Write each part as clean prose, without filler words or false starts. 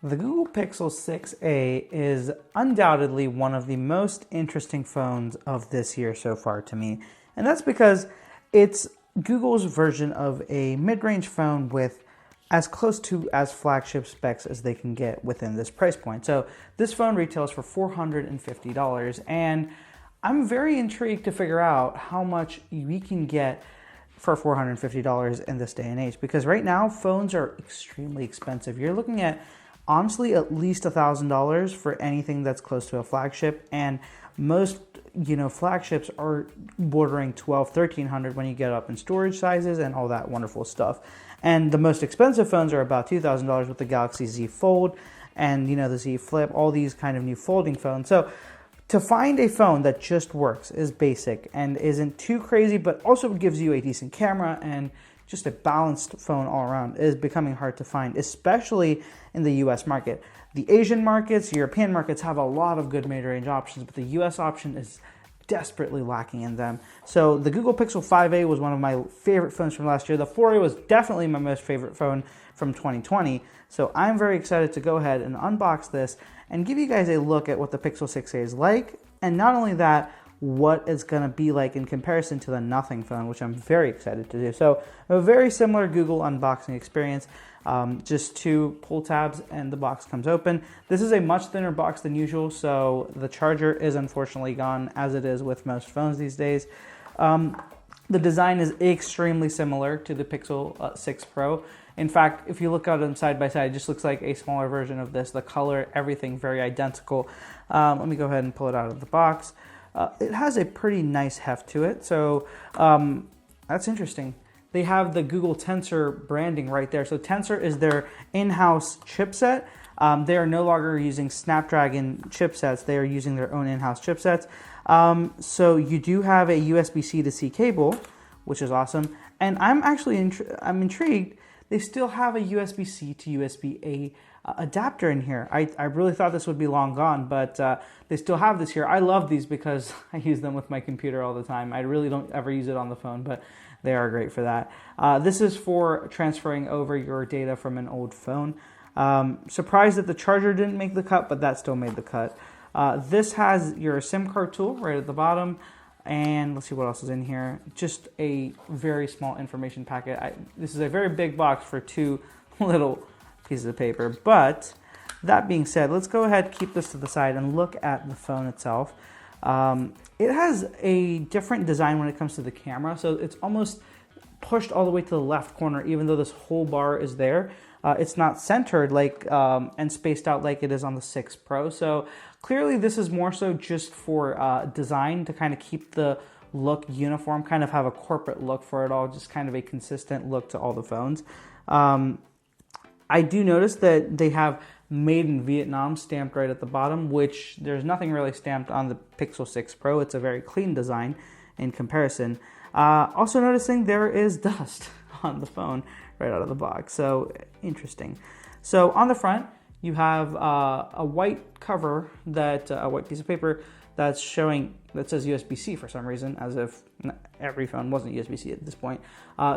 The Google Pixel 6a is undoubtedly one of the most interesting phones of this year so far to me. And that's because it's Google's version of a mid-range phone with as close to as flagship specs as they can get within this price point. So this phone retails for $450, and I'm very intrigued to figure out how much we can get for $450 in this day and age, because right now phones are extremely expensive. You're looking at honestly at least $1,000 for anything that's close to a flagship, and most flagships are bordering $1,200-1,300 when you get up in storage sizes and all that wonderful stuff. And the most expensive phones are about $2,000 with the Galaxy Z Fold and the Z Flip, all these kind of new folding phones. So to find a phone that just works, is basic, and isn't too crazy, but also gives you a decent camera and just a balanced phone all around, is becoming hard to find, especially in the US market. The Asian markets, European markets have a lot of good mid-range options, but the US option is desperately lacking in them. So the Google Pixel 5a was one of my favorite phones from last year. The 4a was definitely my most favorite phone from 2020. So I'm very excited to go ahead and unbox this and give you guys a look at what the Pixel 6a is like. And not only that, what it's going to be like in comparison to the Nothing phone, which I'm very excited to do. So a very similar Google unboxing experience, just two pull tabs and the box comes open. This is a much thinner box than usual, so the charger is unfortunately gone, as it is with most phones these days. The design is extremely similar to the Pixel 6 Pro. In fact, if you look at them side by side, it just looks like a smaller version of this. The color, everything very identical. Let me go ahead and pull it out of the box. It has a pretty nice heft to it, so that's interesting. They have the Google Tensor branding right there. So Tensor is their in-house chipset. They are no longer using Snapdragon chipsets. They are using their own in-house chipsets. So you do have a USB-C to C cable, which is awesome. And I'm actually I'm intrigued. They still have a USB-C to USB-A adapter in here. I really thought this would be long gone, but they still have this here. I love these because I use them with my computer all the time. I really don't ever use it on the phone, but they are great for that. This is for transferring over your data from an old phone. Surprised that the charger didn't make the cut, but that still made the cut. This has your SIM card tool right at the bottom. And let's see what else is in here. Just a very small information packet. This is a very big box for two little pieces of paper. But that being said, let's go ahead, keep this to the side, and look at the phone itself. It has a different design when it comes to the camera. So it's almost pushed all the way to the left corner, even though this whole bar is there. It's not centered like and spaced out like it is on the 6 Pro. So clearly this is more so just for design, to kind of keep the look uniform, kind of have a corporate look for it all, just kind of a consistent look to all the phones. I do notice that they have Made in Vietnam stamped right at the bottom, which there's nothing really stamped on the Pixel 6 Pro. It's a very clean design in comparison. Also noticing there is dust on the phone right out of the box, so interesting. So on the front, you have a white cover, a white piece of paper that's showing, that says USB-C for some reason, as if every phone wasn't USB-C at this point.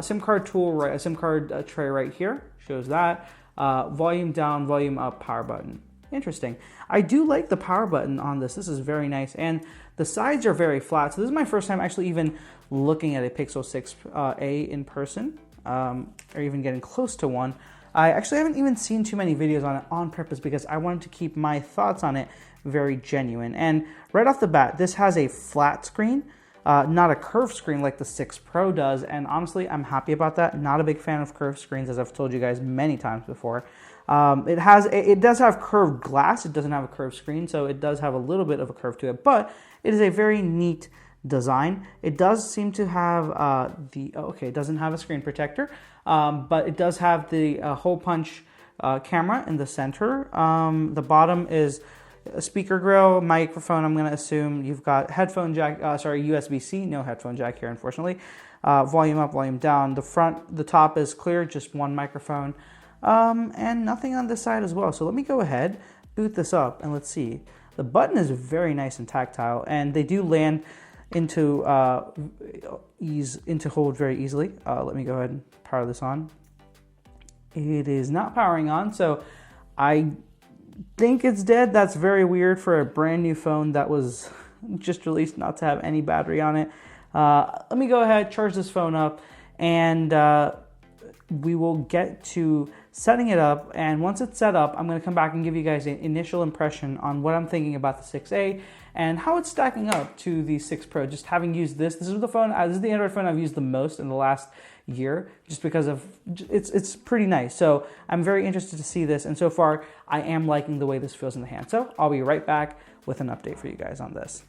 SIM card tool, a SIM card tray right here shows that. Volume down, volume up, power button. Interesting. I do like the power button on this. This is very nice, and the sides are very flat. So this is my first time actually even looking at a Pixel 6a in person, or even getting close to one. I actually haven't even seen too many videos on it on purpose because I wanted to keep my thoughts on it very genuine. And right off the bat, this has a flat screen, not a curved screen like the 6 Pro does. And honestly, I'm happy about that. Not a big fan of curved screens, as I've told you guys many times before. It does have curved glass. It doesn't have a curved screen, so it does have a little bit of a curve to it, but it is a very neat design. It does seem to have it doesn't have a screen protector, but it does have the hole punch camera in the center. The bottom is a speaker grill, microphone. I'm going to assume you've got headphone jack, USB-C, no headphone jack here, unfortunately. Volume up, volume down. The top is clear, just one microphone, and nothing on this side as well. So let me go ahead, boot this up, and let's see. The button is very nice and tactile, and they do land into hold very easily. Let me go ahead and power this on. It is not powering on, so I think it's dead. That's very weird for a brand new phone that was just released not to have any battery on it. Let me go ahead, charge this phone up, and we will get to setting it up. And once it's set up, I'm going to come back and give you guys an initial impression on what I'm thinking about the 6A and how it's stacking up to the 6 Pro. Just having used this is the phone, this is the Android phone I've used the most in the last year, just because of it's pretty nice. So I'm very interested to see this, and so far I am liking the way this feels in the hand. So I'll be right back with an update for you guys on this.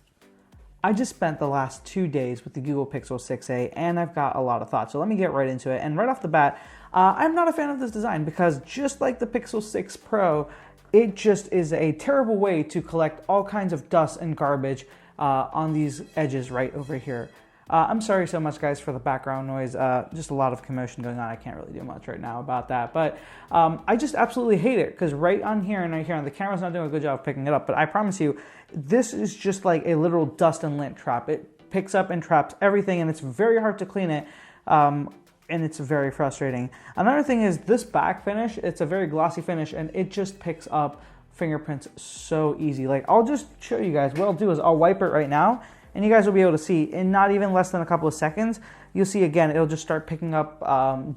I just spent the last 2 days with the Google Pixel 6a, and I've got a lot of thoughts. So let me get right into it. And right off the bat, I'm not a fan of this design because just like the Pixel 6 Pro, it just is a terrible way to collect all kinds of dust and garbage on these edges right over here. I'm sorry so much, guys, for the background noise. Just a lot of commotion going on. I can't really do much right now about that. But I just absolutely hate it because right on here and right here, the camera's not doing a good job of picking it up. But I promise you, this is just like a literal dust and lint trap. It picks up and traps everything, and it's very hard to clean it. And it's very frustrating. Another thing is this back finish. It's a very glossy finish, and it just picks up fingerprints so easy. Like, I'll just show you guys. What I'll do is I'll wipe it right now, and you guys will be able to see in not even less than a couple of seconds, you'll see again, it'll just start picking up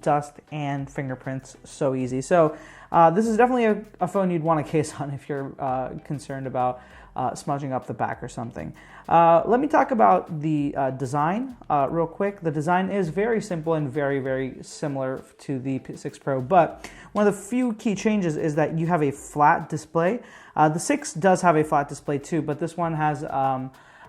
dust and fingerprints so easy. So this is definitely a phone you'd want a case on if you're concerned about smudging up the back or something. Let me talk about the design real quick. The design is very simple and very, very similar to the 6 Pro, but one of the few key changes is that you have a flat display. The 6 does have a flat display too, but this one has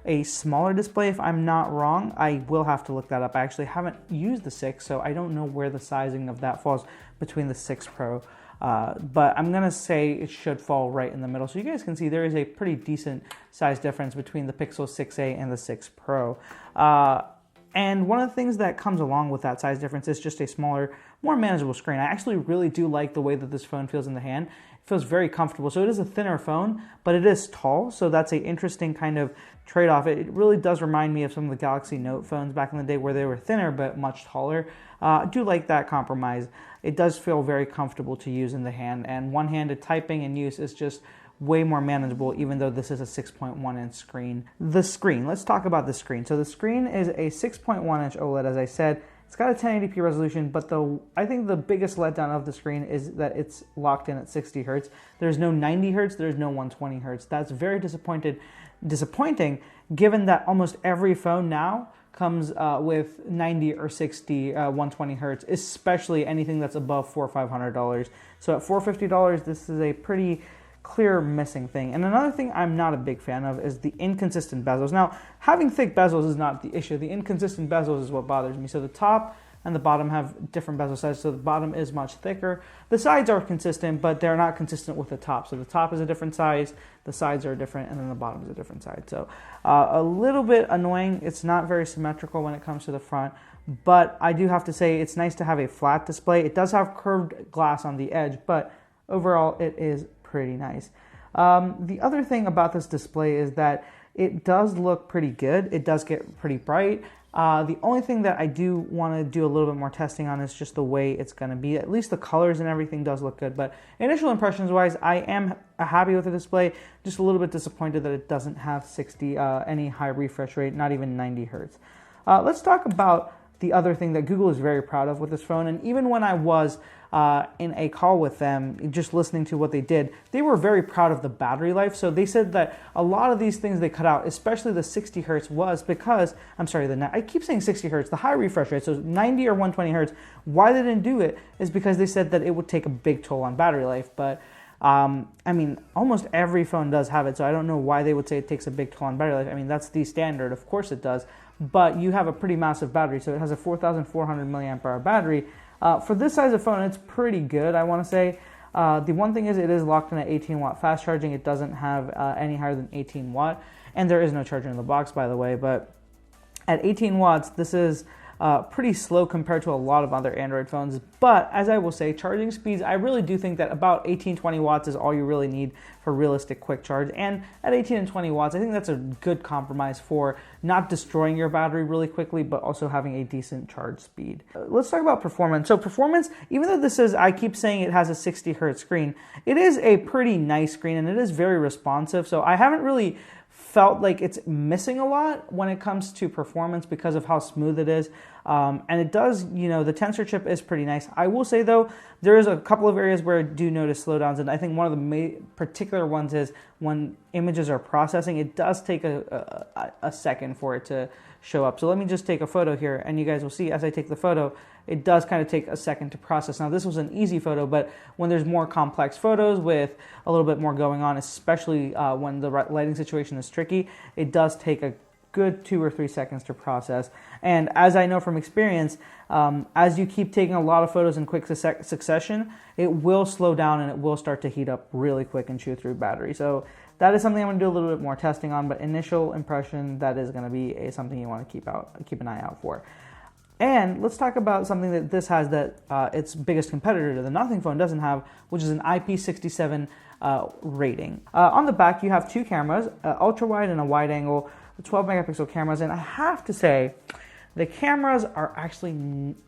a smaller display, if I'm not wrong. I will have to look that up. I actually haven't used the 6, so I don't know where the sizing of that falls between the 6 Pro. But I'm gonna say it should fall right in the middle. So you guys can see there is a pretty decent size difference between the Pixel 6a and the 6 Pro. And one of the things that comes along with that size difference is just a smaller, more manageable screen. I actually really do like the way that this phone feels in the hand. It feels very comfortable. So it is a thinner phone, but it is tall. So that's an interesting kind of trade-off. It really does remind me of some of the Galaxy Note phones back in the day where they were thinner but much taller. I do like that compromise. It does feel very comfortable to use in the hand, and one-handed typing and use is just way more manageable, even though this is a 6.1 inch screen. The screen, let's talk about the screen. So the screen is a 6.1 inch OLED, as I said. It's got a 1080p resolution, but I think the biggest letdown of the screen is that it's locked in at 60 hertz. There's no 90 hertz, there's no 120 hertz. That's very disappointing, given that almost every phone now comes with 90 or 60, 120 hertz, especially anything that's above $400 or $500. So at $450, this is a pretty clear missing thing. And another thing I'm not a big fan of is the inconsistent bezels. Now, having thick bezels is not the issue. The inconsistent bezels is what bothers me. So the top and the bottom have different bezel sizes, so the bottom is much thicker. The sides are consistent, but they're not consistent with the top. So the top is a different size, the sides are different, and then the bottom is a different size. So a little bit annoying. It's not very symmetrical when it comes to the front, but I do have to say it's nice to have a flat display. It does have curved glass on the edge, but overall it is pretty nice. The other thing about this display is that it does look pretty good. It does get pretty bright. The only thing that I do want to do a little bit more testing on is just the way it's going to be. At least the colors and everything does look good, but initial impressions wise, I am happy with the display. Just a little bit disappointed that it doesn't have 60, any high refresh rate, not even 90 hertz. Let's talk about the other thing that Google is very proud of with this phone, and even when I was in a call with them, just listening to what they did, they were very proud of the battery life. So they said that a lot of these things they cut out, especially the 60 hertz, was because, I keep saying 60 hertz, the high refresh rate, so 90 or 120 hertz, why they didn't do it is because they said that it would take a big toll on battery life. But I mean, almost every phone does have it, so I don't know why they would say it takes a big toll on battery life. I mean, that's the standard, of course it does, but you have a pretty massive battery, so it has a 4,400 milliamp hour battery. For this size of phone, it's pretty good, I want to say. The one thing is it is locked in at 18 watt fast charging. It doesn't have any higher than 18 watt, and there is no charger in the box, by the way, but at 18 watts, this is pretty slow compared to a lot of other Android phones. But as I will say, charging speeds, I really do think that about 18-20 watts is all you really need for realistic quick charge. And at 18 and 20 watts, I think that's a good compromise for not destroying your battery really quickly, but also having a decent charge speed. Let's talk about performance. So performance, even though this is, I keep saying it has a 60 hertz screen, it is a pretty nice screen and it is very responsive. So I haven't really felt like it's missing a lot when it comes to performance because of how smooth it is. And it does, the tensor chip is pretty nice. I will say though, there is a couple of areas where I do notice slowdowns, and I think one of the particular ones is when images are processing, it does take a second for it to show up. So let me just take a photo here, and you guys will see as I take the photo, it does kind of take a second to process. Now this was an easy photo, but when there's more complex photos with a little bit more going on, especially when the lighting situation is tricky, it does take a good 2 or 3 seconds to process. And as I know from experience, as you keep taking a lot of photos in quick succession, it will slow down and it will start to heat up really quick and chew through battery. So that is something I'm going to do a little bit more testing on, but initial impression, that is going to be something you want to keep an eye out for. And let's talk about something that this has that its biggest competitor to the Nothing phone doesn't have, which is an IP67 rating. On the back, you have 2 cameras, ultra wide and a wide angle, 12 megapixel cameras, and I have to say, the cameras are actually,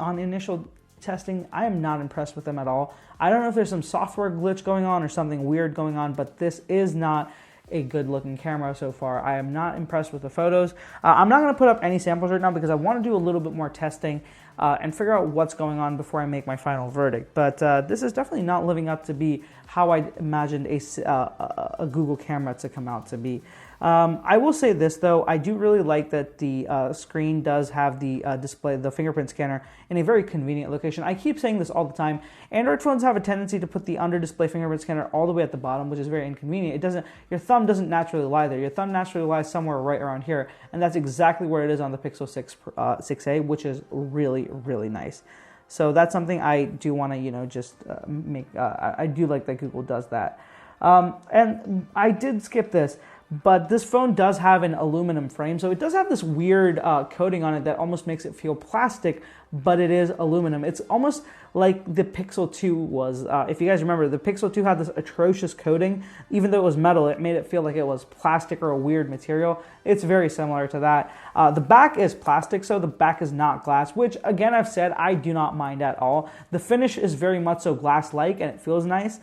on initial testing, I am not impressed with them at all. I don't know if there's some software glitch going on or something weird going on, but this is not a good looking camera so far. I am not impressed with the photos. I'm not going to put up any samples right now because I want to do a little bit more testing and figure out what's going on before I make my final verdict. But this is definitely not living up to be how I imagined a Google camera to come out to be. I will say this though, I do really like that the screen does have the display, the fingerprint scanner, in a very convenient location. I keep saying this all the time. Android phones have a tendency to put the under display fingerprint scanner all the way at the bottom, which is very inconvenient. Your thumb doesn't naturally lie there. Your thumb naturally lies somewhere right around here, and that's exactly where it is on the Pixel 6a, which is really, really nice. So that's something I do want to, I do like that Google does that. And I did skip this, but this phone does have an aluminum frame, so it does have this weird coating on it that almost makes it feel plastic, but it is aluminum. It's almost like the Pixel 2 was. If you guys remember, the Pixel 2 had this atrocious coating. Even though it was metal, it made it feel like it was plastic or a weird material. It's very similar to that. The back is plastic, so the back is not glass, which, again, I've said I do not mind at all. The finish is very much so glass-like, and it feels nice.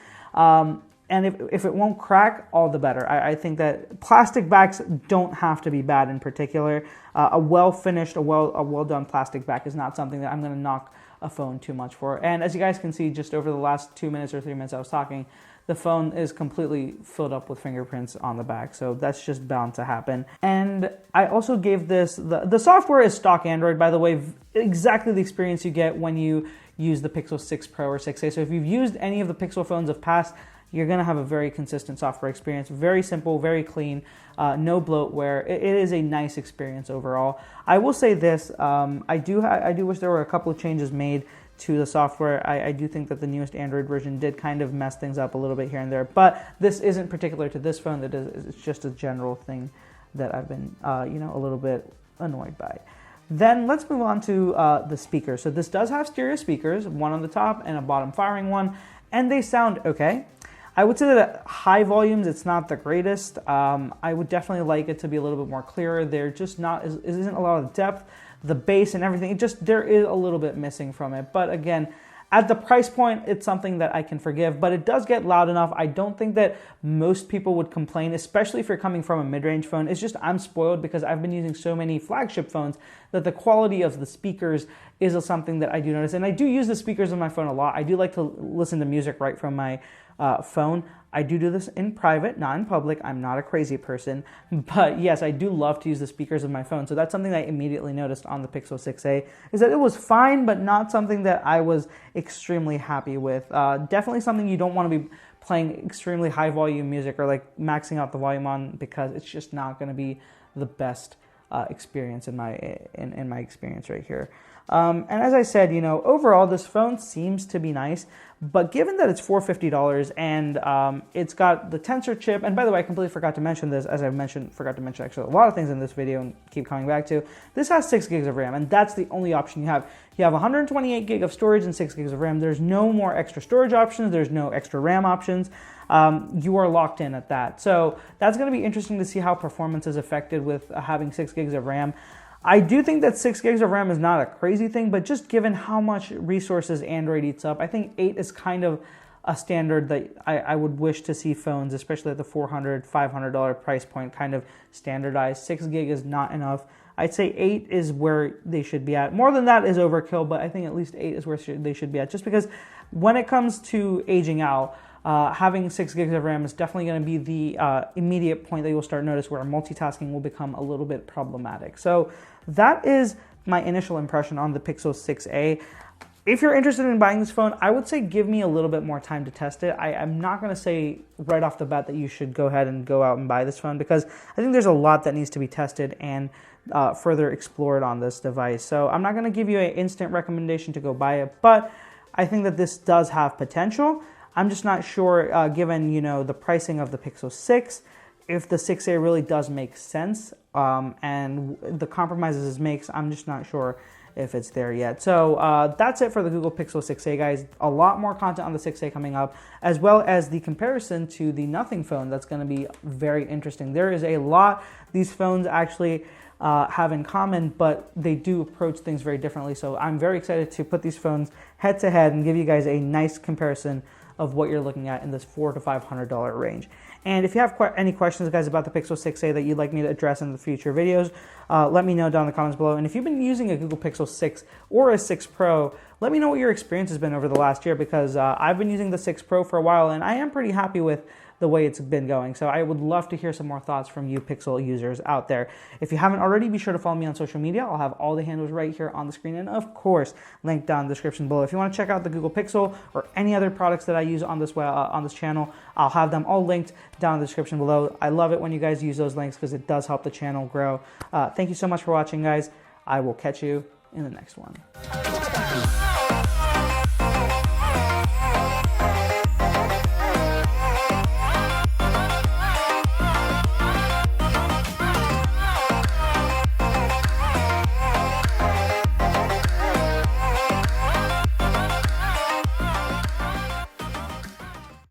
And if it won't crack, all the better. I think that plastic backs don't have to be bad in particular. A well-finished, a well-done plastic back is not something that I'm going to knock a phone too much for. And as you guys can see, just over the last 2 minutes or 3 minutes I was talking, the phone is completely filled up with fingerprints on the back. So that's just bound to happen. And I also gave this, the software is stock Android, by the way, exactly the experience you get when you use the Pixel 6 Pro or 6a. So if you've used any of the Pixel phones of past, you're going to have a very consistent software experience. Very simple, very clean, no bloatware. It is a nice experience overall. I will say this, I do wish there were a couple of changes made to the software. I do think that the newest Android version did kind of mess things up a little bit here and there, but this isn't particular to this phone. It's just a general thing that I've been a little bit annoyed by. Then let's move on to the speakers. So this does have stereo speakers, one on the top and a bottom firing one, and they sound okay. I would say that at high volumes, it's not the greatest. I would definitely like it to be a little bit more clearer. There just isn't a lot of depth, the bass and everything. There is a little bit missing from it. But again, at the price point, it's something that I can forgive, but it does get loud enough. I don't think that most people would complain, especially if you're coming from a mid-range phone. It's just I'm spoiled because I've been using so many flagship phones that the quality of the speakers is something that I do notice. And I do use the speakers on my phone a lot. I do like to listen to music right from my phone. I do this in private, not in public. I'm not a crazy person, but yes, I do love to use the speakers of my phone. So that's something that I immediately noticed on the Pixel 6a, is that it was fine, but not something that I was extremely happy with. Definitely something you don't want to be playing extremely high volume music or like maxing out the volume on, because it's just not going to be the best experience in my experience right here. And as I said, you know, overall this phone seems to be nice, but given that it's $450 and it's got the Tensor chip, and by the way, I completely forgot to mention this, as I forgot to mention actually a lot of things in this video and keep coming back to, this has 6 gigs of RAM, and that's the only option you have. You have 128 gig of storage and 6 gigs of RAM. There's no more extra storage options. There's no extra RAM options. You are locked in at that. So that's going to be interesting to see how performance is affected with having 6 gigs of RAM. I do think that 6 gigs of RAM is not a crazy thing, but just given how much resources Android eats up, I think 8 is kind of a standard that I would wish to see phones, especially at the $400, $500 price point, kind of standardized. 6 gig is not enough. I'd say 8 is where they should be at. More than that is overkill, but I think at least 8 is where they should be at, just because when it comes to aging out, having 6 gigs of RAM is definitely going to be the immediate point that you'll start to notice where multitasking will become a little bit problematic. So that is my initial impression on the Pixel 6a. If you're interested in buying this phone, I would say give me a little bit more time to test it. I'm not going to say right off the bat that you should go ahead and go out and buy this phone, because I think there's a lot that needs to be tested and further explored on this device. So I'm not going to give you an instant recommendation to go buy it, but I think that this does have potential. I'm just not sure, given, you know, the pricing of the Pixel 6, if the 6a really does make sense, and the compromises it makes, I'm just not sure if it's there yet. So that's it for the Google Pixel 6a, guys. A lot more content on the 6a coming up, as well as the comparison to the Nothing phone. That's going to be very interesting. There is a lot these phones actually have in common, but they do approach things very differently. So I'm very excited to put these phones head to head and give you guys a nice comparison of what you're looking at in this $400 to $500 range. And if you have any questions, guys, about the Pixel 6a that you'd like me to address in the future videos, let me know down in the comments below. And if you've been using a Google Pixel 6 or a 6 Pro, let me know what your experience has been over the last year, because I've been using the 6 Pro for a while, and I am pretty happy with the way it's been going. So I would love to hear some more thoughts from you Pixel users out there. If you haven't already, be sure to follow me on social media. I'll have all the handles right here on the screen, and of course, linked down in the description below. If you want to check out the Google Pixel or any other products that I use on this channel, I'll have them all linked down in the description below. I love it when you guys use those links because it does help the channel grow. Thank you so much for watching, guys. I will catch you in the next one.